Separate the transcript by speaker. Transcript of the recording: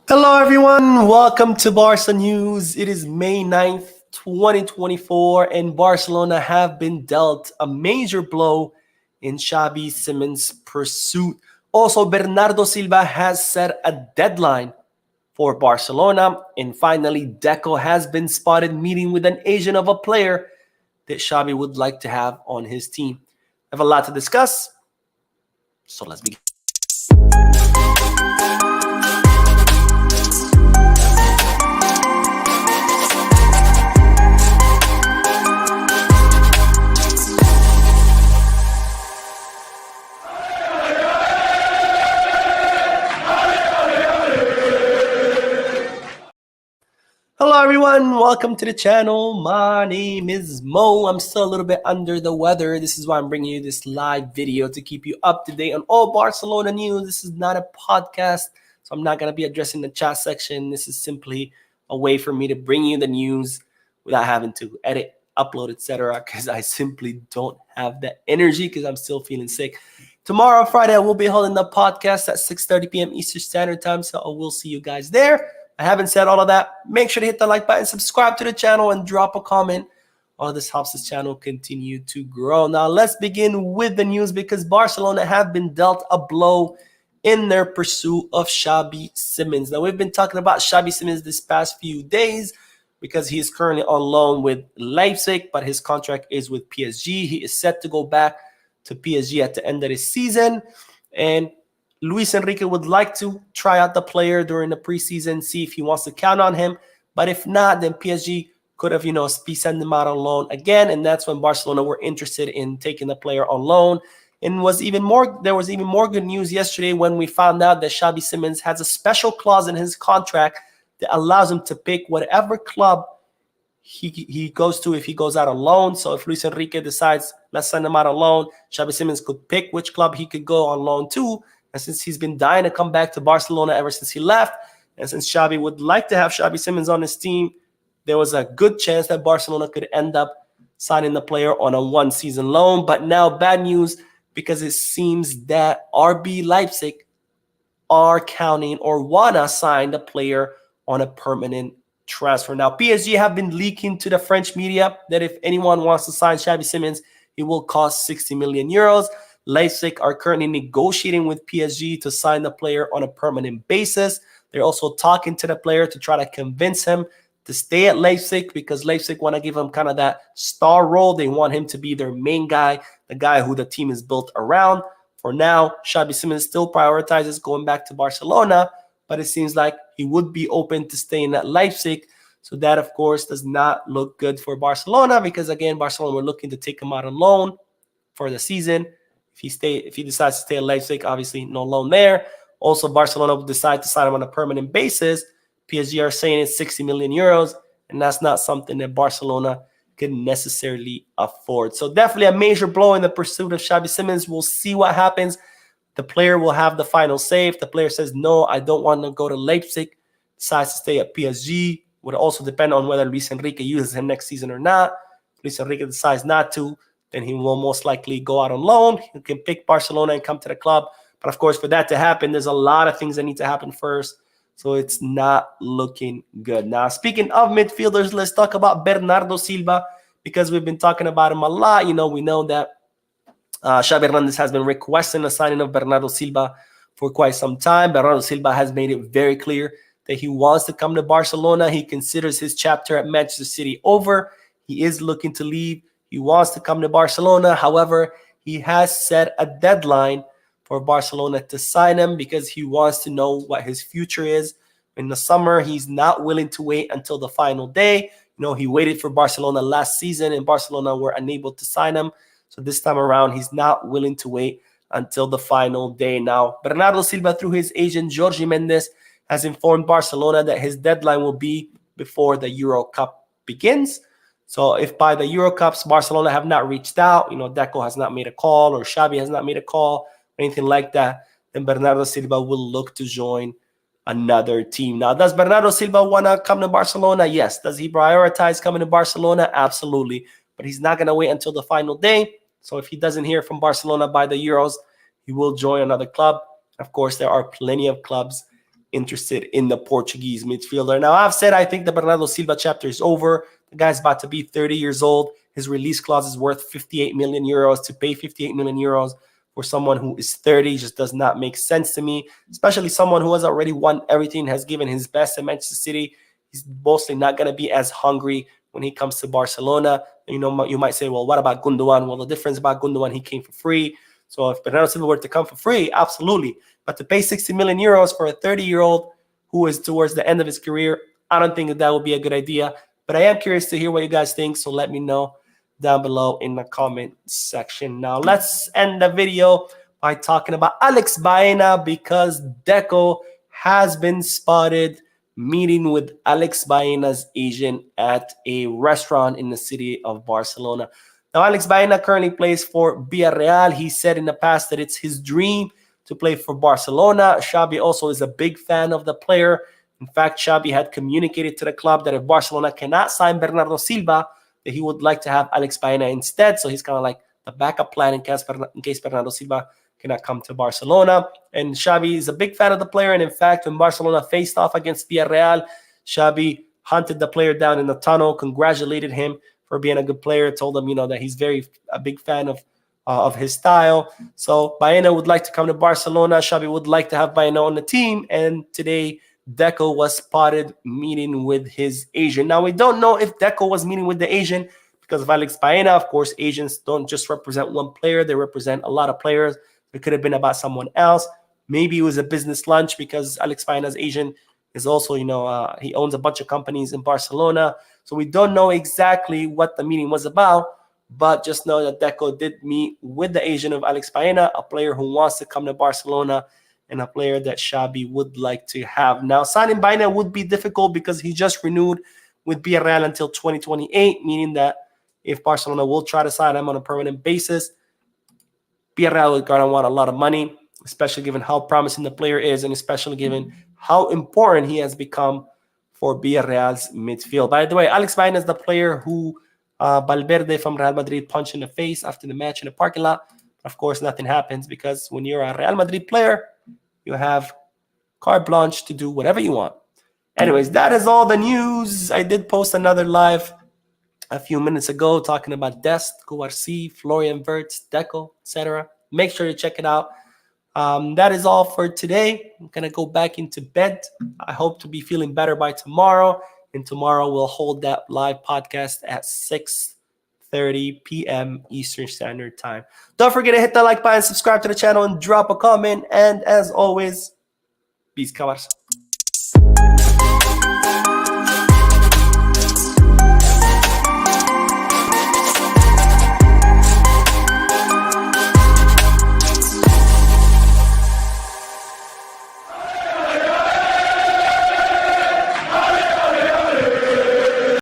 Speaker 1: Hello, everyone. Welcome to Barca News. It is May 9th, 2024, and Barcelona have been dealt a major blow in Xavi Simons' pursuit. Also, Bernardo Silva has set a deadline for Barcelona. And finally, Deco has been spotted meeting with an agent of a player that Xavi would like to have on his team. I have a lot to discuss, so let's begin. Hello everyone, welcome to the channel. My name is Mo. I'm still a little bit under the weather. This is why I'm bringing you this live video to keep you up to date on all Barcelona news. This is not a podcast, so I'm not going to be addressing the chat section. This is simply a way for me to bring you the news without having to edit, upload, etc. because I simply don't have that energy because I'm still feeling sick. Tomorrow, Friday, I will be holding the podcast at 6:30 p.m. Eastern Standard Time, so I will see you guys there. I haven't said all of that. Make sure to hit the like button, subscribe to the channel, and drop a comment. All of this helps this channel continue to grow. Now, let's begin with the news because Barcelona have been dealt a blow in their pursuit of Xavi Simons. Now, we've been talking about Xavi Simons this past few days because he is currently on loan with Leipzig, but his contract is with PSG. He is set to go back to PSG at the end of the season. And Luis Enrique would like to try out the player during the preseason, see if he wants to count on him. But if not, then PSG could have, be sending him out on loan again. And that's when Barcelona were interested in taking the player on loan. And there was even more good news yesterday when we found out that Xavi Simons has a special clause in his contract that allows him to pick whatever club he goes to if he goes out on loan. So if Luis Enrique decides, let's send him out on loan, Xavi Simons could pick which club he could go on loan to. And since he's been dying to come back to Barcelona ever since he left, and since Xavi would like to have Xavi Simons on his team, there was a good chance that Barcelona could end up signing the player on a one-season loan. But now bad news because it seems that RB Leipzig are counting or want to sign the player on a permanent transfer. Now, PSG have been leaking to the French media that if anyone wants to sign Xavi Simons, it will cost 60 million euros. Leipzig are currently negotiating with PSG to sign the player on a permanent basis. They're also talking to the player to try to convince him to stay at Leipzig because Leipzig want to give him kind of that star role. They want him to be their main guy, the guy who the team is built around. For now, Xavi Simons still prioritizes going back to Barcelona, but it seems like he would be open to staying at Leipzig. So that, of course, does not look good for Barcelona because, again, Barcelona were looking to take him out on loan for the season. If he decides to stay at Leipzig, obviously no loan there. Also, Barcelona will decide to sign him on a permanent basis. PSG are saying it's 60 million euros, and that's not something that Barcelona can necessarily afford. So definitely a major blow in the pursuit of Xavi Simons. We'll see what happens. The player will have the final say. If the player says, no, I don't want to go to Leipzig, decides to stay at PSG, would also depend on whether Luis Enrique uses him next season or not. If Luis Enrique decides not to, then he will most likely go out on loan. He can pick Barcelona and come to the club. But, of course, for that to happen, there's a lot of things that need to happen first. So it's not looking good. Now, speaking of midfielders, let's talk about Bernardo Silva because we've been talking about him a lot. We know that Xavi Hernandez has been requesting the signing of Bernardo Silva for quite some time. Bernardo Silva has made it very clear that he wants to come to Barcelona. He considers his chapter at Manchester City over. He is looking to leave. He wants to come to Barcelona. However, he has set a deadline for Barcelona to sign him because he wants to know what his future is. In the summer, he's not willing to wait until the final day. He waited for Barcelona last season, and Barcelona were unable to sign him. So this time around, he's not willing to wait until the final day. Now, Bernardo Silva, through his agent, Jorge Mendes, has informed Barcelona that his deadline will be before the Euro Cup begins. So if by the Euro Cups, Barcelona have not reached out, Deco has not made a call or Xavi has not made a call or anything like that, then Bernardo Silva will look to join another team. Now, does Bernardo Silva want to come to Barcelona? Yes. Does he prioritize coming to Barcelona? Absolutely. But he's not going to wait until the final day. So if he doesn't hear from Barcelona by the Euros, he will join another club. Of course, there are plenty of clubs interested in the Portuguese midfielder. Now, I've said I think the Bernardo Silva chapter is over. The guy's about to be 30 years old. His release clause is worth 58 million euros. To pay 58 million euros for someone who is 30 just does not make sense to me, especially someone who has already won everything, has given his best at Manchester City. He's mostly not going to be as hungry when he comes to Barcelona. You know, you might say, well, what about Gundogan? Well, the difference about Gundogan, he came for free. So if Bernardo Silva were to come for free, absolutely. But to pay 60 million euros for a 30-year-old who is towards the end of his career, I don't think that would be a good idea. But I am curious to hear what you guys think, so let me know down below in the comment section. Now, let's end the video by talking about Alex Baena, because Deco has been spotted meeting with Alex Baena's agent at a restaurant in the city of Barcelona. Now, Alex Baena currently plays for Villarreal. He said in the past that it's his dream to play for Barcelona. Xavi also is a big fan of the player. In fact, Xavi had communicated to the club that if Barcelona cannot sign Bernardo Silva, that he would like to have Alex Baena instead. So he's kind of like the backup plan in case Bernardo Silva cannot come to Barcelona. And Xavi is a big fan of the player. And in fact, when Barcelona faced off against Villarreal, Xavi hunted the player down in the tunnel, congratulated him for being a good player, told him, that he's a big fan of his style. So Baena would like to come to Barcelona. Xavi would like to have Baena on the team. And today, Deco was spotted meeting with his agent. Now, we don't know if Deco was meeting with the agent because of Alex Baena. Of course, agents don't just represent one player. They represent a lot of players. It could have been about someone else. Maybe it was a business lunch because Alex Baena's agent is also, he owns a bunch of companies in Barcelona. So we don't know exactly what the meeting was about, but just know that Deco did meet with the agent of Alex Baena, a player who wants to come to Barcelona and a player that Xavi would like to have. Now, signing Baena would be difficult because he just renewed with Villarreal until 2028, meaning that if Barcelona will try to sign him on a permanent basis, Villarreal is going to want a lot of money, especially given how promising the player is and especially given how important he has become for Villarreal's midfield. By the way, Alex Baena is the player who Valverde from Real Madrid punched in the face after the match in the parking lot. Of course, nothing happens because when you're a Real Madrid player, you have carte blanche to do whatever you want. Anyways, that is all the news. I did post another live a few minutes ago talking about Dest, Cuarcy, Florian Wirtz, Deco, etc. Make sure you check it out. That is all for today. I'm going to go back into bed. I hope to be feeling better by tomorrow. And tomorrow we'll hold that live podcast at 6:30 p.m. Eastern Standard Time. Don't forget to hit the like button, subscribe to the channel, and drop a comment. And as always, peace, cabras.